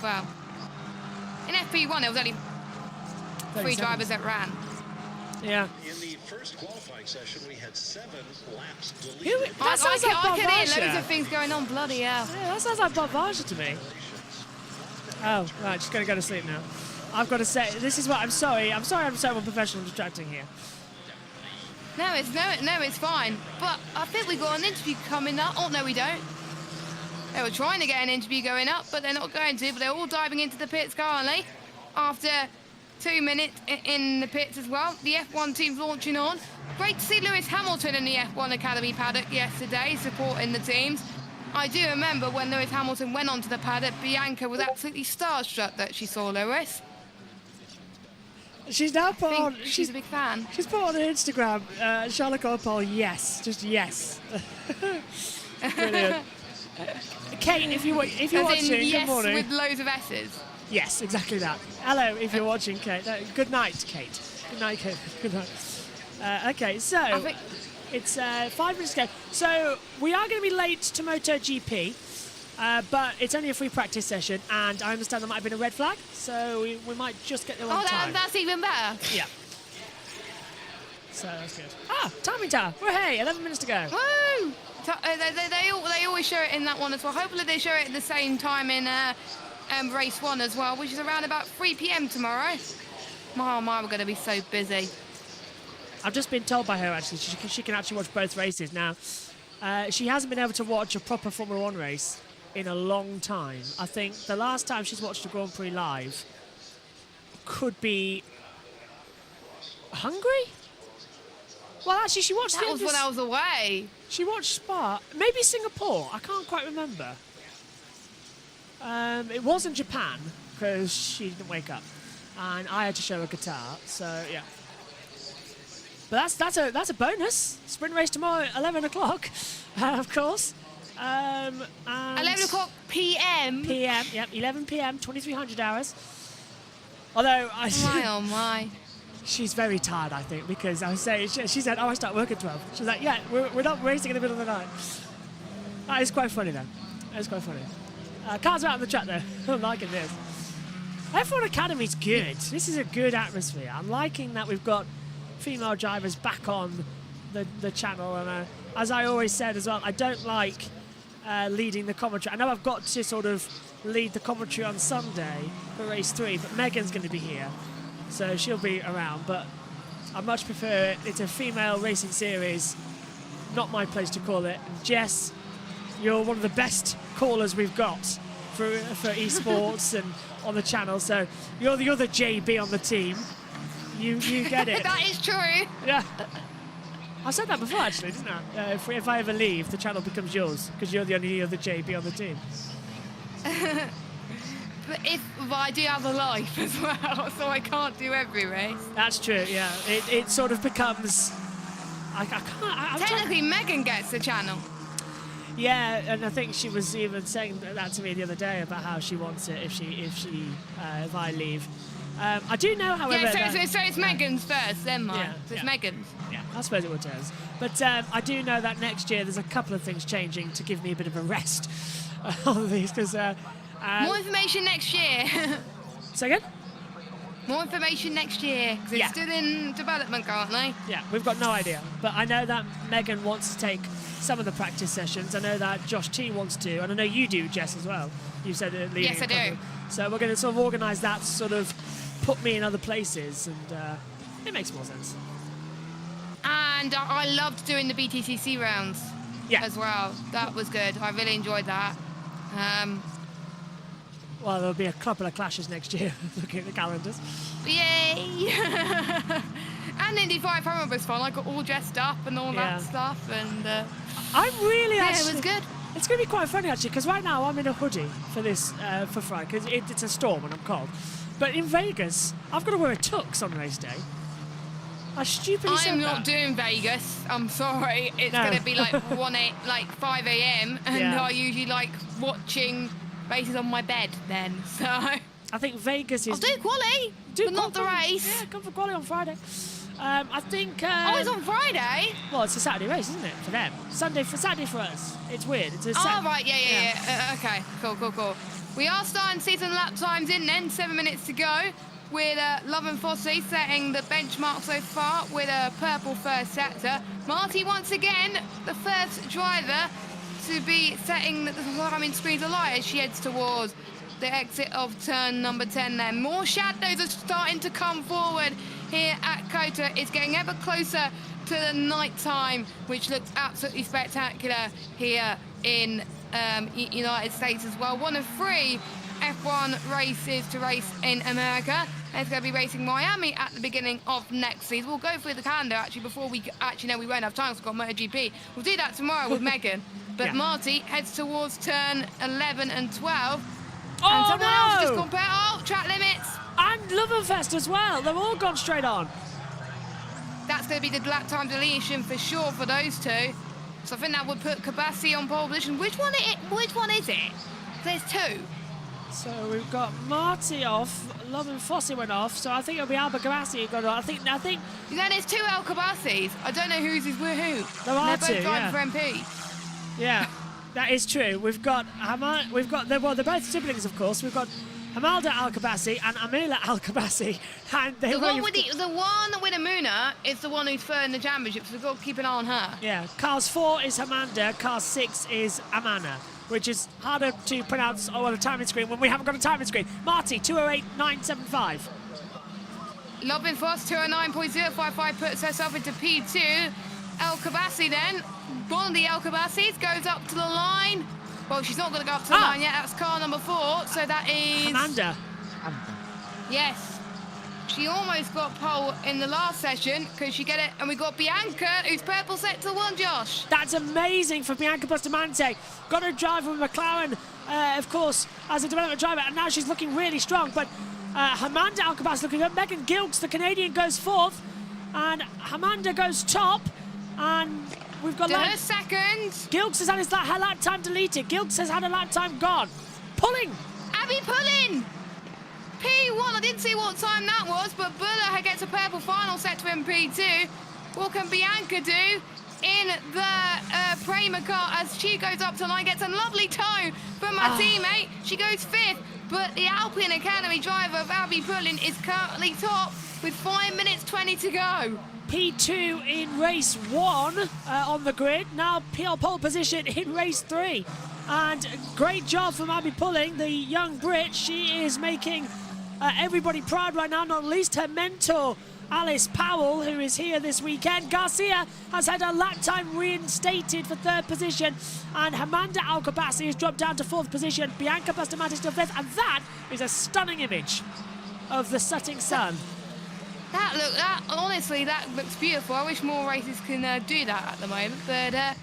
well. In FP1, there was only 3 drivers that ran. Yeah. In the first qualifying session, we had 7 laps deleted. That sounds like I Bob can hear Varsha. loads of things going on. Bloody hell. Yeah, that sounds like Bob Varsha to me. Oh, right, she's going to go to sleep now. I've got to say, this is what I'm sorry I'm so unprofessional and distracting here. No, it's fine. But I think we got an interview coming up. Oh, no, we don't. They were trying to get an interview going up, but they're not going to. But they're all diving into the pits currently after 2 minutes in the pits as well. The F1 team's launching on. Great to see Lewis Hamilton in the F1 Academy paddock yesterday, supporting the teams. I do remember when Lewis Hamilton went onto the paddock, Bianca was absolutely starstruck that she saw Lewis. She's now put on. She's a big fan. She's put on her Instagram, Charlotte Cole, yes, just yes. Brilliant. Kate, if you're As watching, in, yes, good morning. with loads of S's. Yes, exactly that. Hello, if you're watching, Kate. Good night, Kate. Good night, Kate. Good night. Okay, so it's 5 minutes to go. So we are going to be late to MotoGP, but it's only a free practice session, and I understand there might have been a red flag, so we might just get there on time. That's even better. Yeah. So that's good. Timing tower. Well, hey, 11 minutes to go. Woo! They always show it in that one as well. Hopefully they show it at the same time in race 1 as well, which is around about 3 p.m. tomorrow. My, we're going to be so busy. I've just been told by her, actually, she can actually watch both races. Now, she hasn't been able to watch a proper Formula 1 race in a long time. I think the last time she's watched a Grand Prix live could be Hungary? Well, actually, she watched That was when I was away. She watched Spa. Maybe Singapore. I can't quite remember. It wasn't Japan because she didn't wake up, and I had to show her guitar. So yeah. But that's a bonus. Sprint race tomorrow, 11 o'clock, of course. And 11 o'clock p.m. PM. Yep, 11 p.m. 2300 hours. Although Oh my. she's very tired, I think, because I was saying she said, "Oh, I start work at 12." She's like, "Yeah, we're not racing in the middle of the night." That is quite funny, though. That is quite funny. Cars are out on the track, though. I'm liking this. F1 Academy's good. This is a good atmosphere. I'm liking that we've got female drivers back on the channel, and as I always said as well, I don't like leading the commentary. I know I've got to sort of lead the commentary on Sunday for race 3, but Megan's going to be here, so she'll be around. But I much prefer it. It's a female racing series, not my place to call it. And Jess, you're one of the best callers we've got for esports and on the channel, so you're the other JB on the team. You get it. That is true. Yeah. I said that before, actually, didn't I? If I ever leave, the channel becomes yours because you're the only other JB on the team. But I do have a life as well, so I can't do every race. That's true. Yeah. It sort of becomes. I can't. I'm Technically, Megan gets the channel. Yeah, and I think she was even saying that to me the other day about how she wants it if I leave. I do know, however. Yeah, so it's Megan's first, then mine. Yeah, So it's yeah. Megan's. Yeah, I suppose it would tell us. But I do know that next year there's a couple of things changing to give me a bit of a rest on these because. More information next year. Say again? More information next year because Yeah. it's still in development currently. Yeah, we've got no idea. But I know that Megan wants to take some of the practice sessions. I know that Josh T wants to, and I know you do, Jess, as well. You said it leading. Yes, I do. So we're going to sort of organise that to sort of put me in other places, and it makes more sense. And I loved doing the BTCC rounds as well. That was good. I really enjoyed that. Well, there'll be a couple of clashes next year, looking at the calendars. Yay! And Indy 500 was fun. I got all dressed up and all Yeah. that stuff. And I'm really yeah, actually. it was good. It's going to be quite funny, actually, because right now I'm in a hoodie for this, for Friday, because it's a storm and I'm cold. But in Vegas, I've got to wear a tux on race day. I stupidly said I'm that. not doing Vegas. I'm sorry. It's No. going to be like 5 a.m. and Yeah. I usually like watching races on my bed then. So I think Vegas is. I'll do quali, but not the quali. race. Yeah, come for quali on Friday. I think. Oh, it's on Friday. Well, it's a Saturday race, isn't it, for them? Saturday for us. It's weird. It's a Oh, right, yeah. Okay, cool. We are starting season lap times in then, 7 minutes to go, with Love and Fosse setting the benchmark so far with a purple first sector. Marty, once again, the first driver to be setting the timing screens alight as she heads towards the exit of turn number 10 there. More shadows are starting to come forward here at COTA. It's getting ever closer to the night time, which looks absolutely spectacular here in United States as well. One of 3 F1 races to race in America. It's going to be racing Miami at the beginning of next season. We'll go through the calendar actually before we we won't have time, so we've got MotoGP. We'll do that tomorrow with Megan. But Yeah. Marty heads towards turn 11 and 12. Oh, and someone else just no! gone past. Oh, track limits. And Lovenfest as well. They've all gone straight on. That's going to be the lap time deletion for sure for those two. So I think that would put Kabassi on pole position. Which one is it? There's 2. So we've got Marty off, Love and Fosse went off, so I think it'll be Alba Gabassi who got on. I think Then there's 2 El Kabassis. I don't know whose is who. There are They're both 2, driving yeah. for MP. yeah, that is true. We've got they're both siblings, of course. We've got Hamalda Al-Kabassi and Amila Al-Kabassi, and The one with Amuna is the one who's third in the championship, so we've got to keep an eye on her. Yeah, cars 4 is Hamanda, car 6 is Amana, which is harder to pronounce on a timing screen when we haven't got a timing screen. Marty, 208.975. Lovin Foss, 209.055 puts herself into P2. El Kabassi then, one of the El Kabassis goes up to the line. Well, she's not going to go up to the line yet. That's car number 4. So that is... Amanda. Yes. She almost got pole in the last session. Could she get it? And we got Bianca, who's purple sector 1, Josh. That's amazing for Bianca Bustamante. Got her driver with McLaren, of course, as a development driver, and now she's looking really strong. But Amanda Alcoba's looking good. Megan Gilks, the Canadian, goes 4th, and Amanda goes top. And we've got her second. Gilks has had her lap time deleted. Gilks has had her lap time gone. Pulling. Abby Pulling. P1, I didn't see what time that was, but Buller gets a purple final sector in P2. What can Bianca do in the Prema car as she goes up to line, gets a lovely toe from my teammate. She goes 5th, but the Alpine Academy driver of Abby Pulling is currently top with 5 minutes 20 to go. P2 in race 1 on the grid. Now pole position in race 3. And great job from Abby Pulling, the young Brit. She is making everybody proud right now, not least her mentor, Alice Powell, who is here this weekend. Garcia has had her lap time reinstated for 3rd position, and Amanda Alcobassi has dropped down to 4th position. Bianca Bustamante still 5th, and that is a stunning image of the setting sun. Honestly, that looks beautiful. I wish more races can do that at the moment, but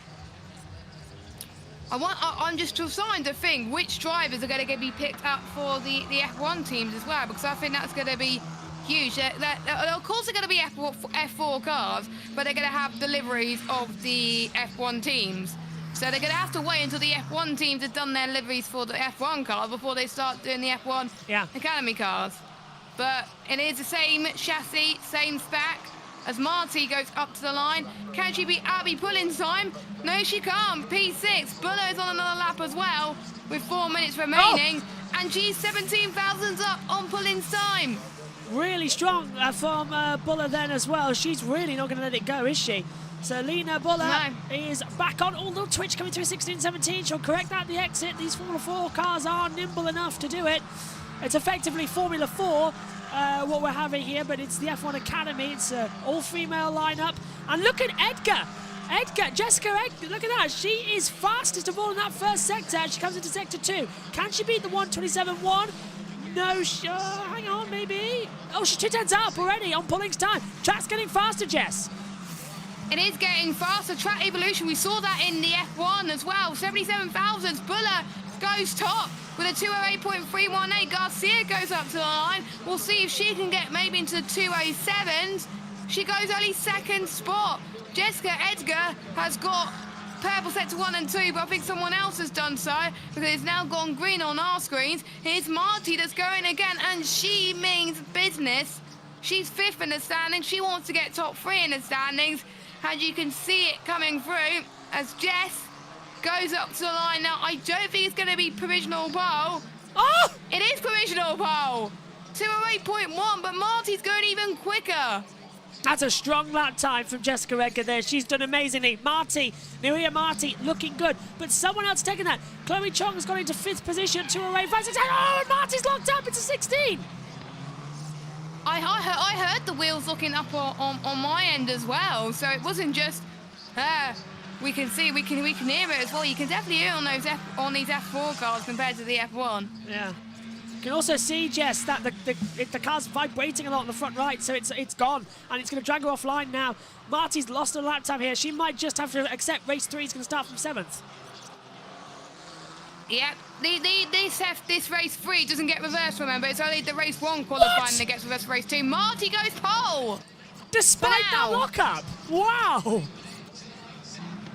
I'm just starting to think which drivers are going to be picked up for the F1 teams as well, because I think that's going to be huge. Of course, they're going to be F4 cars, but they're going to have deliveries of the F1 teams. So they're going to have to wait until the F1 teams have done their liveries for the F1 cars before they start doing the F1 Academy cars. But it is the same chassis, same spec. As Marty goes up to the line, can she beat Abby Pulling's time? No, she can't. P6. Buller's on another lap as well with 4 minutes remaining. And she's 17 thousandths up on Pulling's time. Really strong from Buller then as well. She's really not going to let it go, is she? So Lena Buller is back on. Although Twitch coming through 16-17. She'll correct that at the exit. These Formula 4 cars are nimble enough to do it. It's effectively Formula 4. What we're having here, but it's the F1 Academy. It's an all-female lineup. And look at Jessica Edgar, look at that. She is fastest of all in that first sector as she comes into sector 2. Can she beat the 1:27.1? No, hang on, maybe. Oh, she's 2 tenths up already on Pulling's time. Track's getting faster, Jess. It is getting faster. Track evolution, we saw that in the F1 as well. 77 thousandths. Buller goes top with a 208.318. Garcia goes up to the line. We'll see if she can get maybe into the 207s. She goes only 2nd spot. Jessica Edgar has got purple sector 1 and 2, but I think someone else has done so because it's now gone green on our screens. Here's Marty that's going again, and she means business. She's 5th in the standings. She wants to get top 3 in the standings, and you can see it coming through as Jess goes up to the line. Now, I don't think it's going to be provisional pole. Oh! It is provisional pole. 208.1, but Marty's going even quicker. That's a strong lap time from Jessica Edgar there. She's done amazingly. Maria Marty looking good, but someone else taking that. Chloe Chong has gone into 5th position, 208.56. Oh, and Marty's locked up into 16. I heard the wheels looking up on my end as well, so it wasn't just we can see, we can hear it as well. You can definitely hear on these F4 cars compared to the F1. Yeah. You can also see, Jess, that the car's vibrating a lot on the front right, so it's gone, and it's going to drag her offline now. Marty's lost a lap time here. She might just have to accept race 3 is going to start from 7th. Yeah, this race 3 doesn't get reversed, remember. It's only the race 1 qualifying that gets reversed for race 2. Marty goes pole! Despite that lockup! Wow!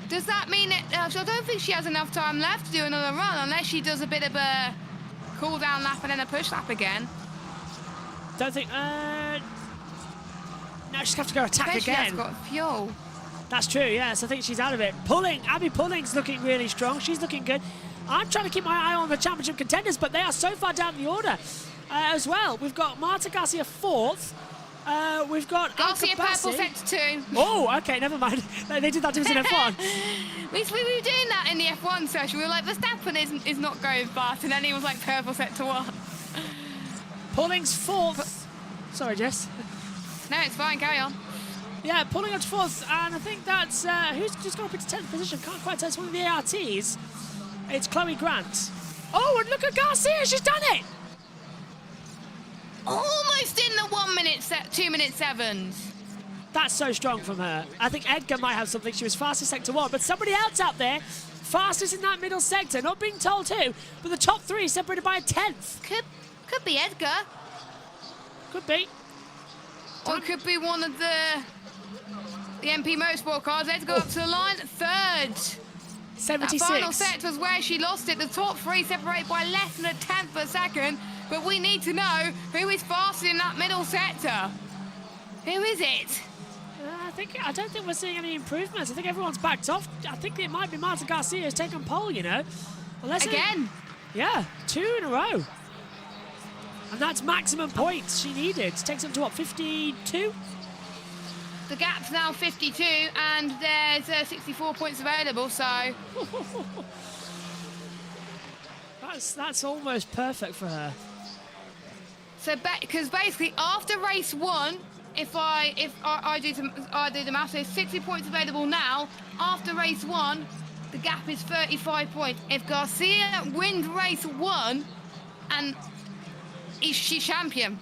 Does that mean that... so I don't think she has enough time left to do another run, unless she does a bit of a cool-down lap and then a push lap again. Don't think... no, she's going to have to go attack again. She has got fuel. That's true, yes. I think she's out of it. Abby Pulling's looking really strong. She's looking good. I'm trying to keep my eye on the championship contenders, but they are so far down the order as well. We've got Marta Garcia 4th. We've got Garcia purple sector 2. Oh, okay, never mind. They did that to us in F1. we were doing that in the F1 session. We were like, Verstappen is not going fast, and then he was like purple sector 1. Pulling's 4th. Sorry, Jess. No, it's fine. Carry on. Yeah, Pulling on 4th, and I think that's who's just gone up into 10th position. Can't quite tell. It's one of the ARTs. It's Chloe Grant. Oh, and look at Garcia, she's done it! Almost in the 1 minute, 2 minute sevens. That's so strong from her. I think Edgar might have something. She was fastest sector 1, but somebody else out there, fastest in that middle sector, not being told who, but the top 3 separated by a 1/10. Could be Edgar. Could be. Or it could be one of the MP Motorsport cars. Edgar up to the line, third. 76. That final sector was where she lost it. The top 3 separated by less than a 1/10 of a second. But we need to know who is faster in that middle sector. Who is it? I don't think we're seeing any improvements. I think everyone's backed off. I think it might be Marta Garcia who's taken pole, you know. Again? Yeah, 2 in a row. And that's maximum points she needed. Takes them to what, 52? The gap's now 52, and there's 64 points available, so... That's almost perfect for her. So, because basically after race 1, if I do the math, there's 60 points available now. After race 1, the gap is 35 points. If Garcia wins race 1, and she's champion,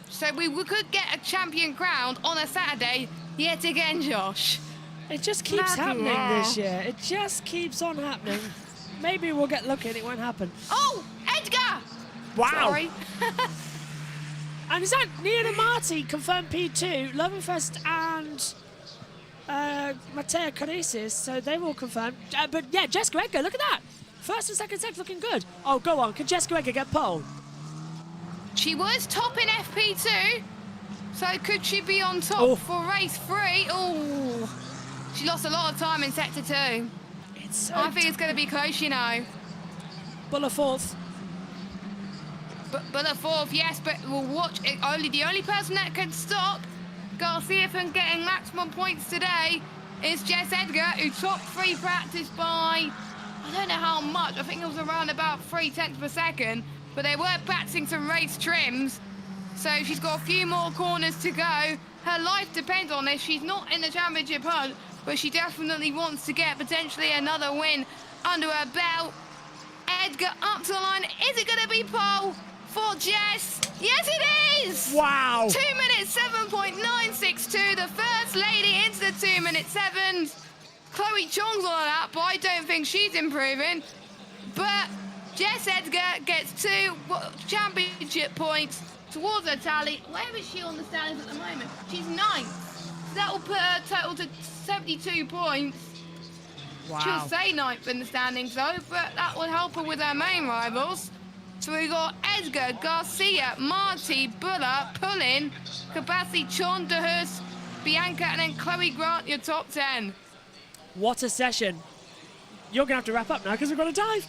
so we could get a champion crowned on a Saturday yet again, Josh. It just keeps happening this year. It just keeps on happening. Maybe we'll get lucky and it won't happen. Oh, Edgar! Wow. Sorry. And is that Nia Marti confirmed P2, Lovenfest and Matea Caresis, so they will confirm. But yeah, Jessica Edgar, look at that. First and second sector looking good. Oh, go on. Can Jessica Edgar get pole? She was top in FP2, so could she be on top for race 3? Oh, she lost a lot of time in sector 2. I think it's going to be close, you know. Buller fourth. Buller fourth, yes, but we'll watch it. The only person that can stop Garcia from getting maximum points today is Jess Edgar, who top 3 practice by, I don't know how much. I think it was around about 0.3 of a second, but they were practicing some race trims, so she's got a few more corners to go. Her life depends on this. She's not in the championship hunt, but she definitely wants to get potentially another win under her belt. Edgar up to the line. Is it going to be pole for Jess? Yes, it is! Wow! 2 minutes 7.962. The first lady into the 2 minute sevens. Chloe Chong's on that, but I don't think she's improving. But Jess Edgar gets 2 championship points towards her tally. Where is she on the standings at the moment? She's 9th. So that will put her total to 72 points. Wow. She'll stay 9th in the standings though, but that will help her with her main rivals. So we've got Edgar, Garcia, Marty, Buller, Pullin, Kabasi, Chon, DeHus, Bianca, and then Chloe Grant, your top 10. What a session. You're going to have to wrap up now because we've got to dive.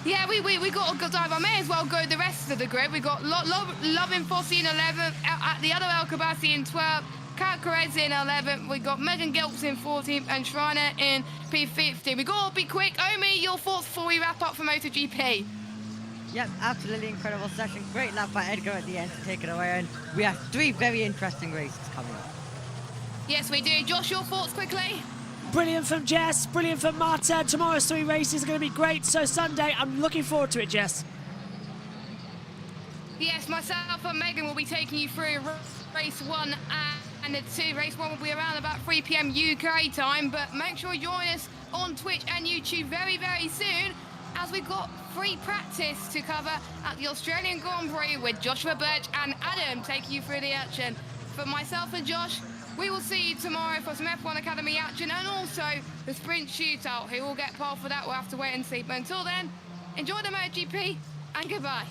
Yeah, we got to dive. I may as well go the rest of the grid. We've got Lovin Fossey in 11th, the other El Kabasi in 12th, Kat Perez in 11th, we got Megan Gilks in 14th, and Schreiner in P15. We got to be quick. Omi, your thoughts before we wrap up for MotoGP? Yep, absolutely incredible session. Great lap by Edgar at the end to take it away, and we have 3 very interesting races coming up. Yes, we do. Josh, your thoughts quickly? Brilliant from Jess, brilliant from Marta. Tomorrow's 3 races are going to be great. So Sunday, I'm looking forward to it, Jess. Yes, myself and Megan will be taking you through race 1 and the 2. Race 1 will be around about 3 p.m. UK time, but make sure you join us on Twitch and YouTube very, very soon, as we've got free practice to cover at the Australian Grand Prix with Joshua Birch and Adam taking you through the action. For myself and Josh, we will see you tomorrow for some F1 Academy action and also the sprint shootout. Who will get pole for that, we'll have to wait and see. But until then, enjoy the MotoGP and goodbye.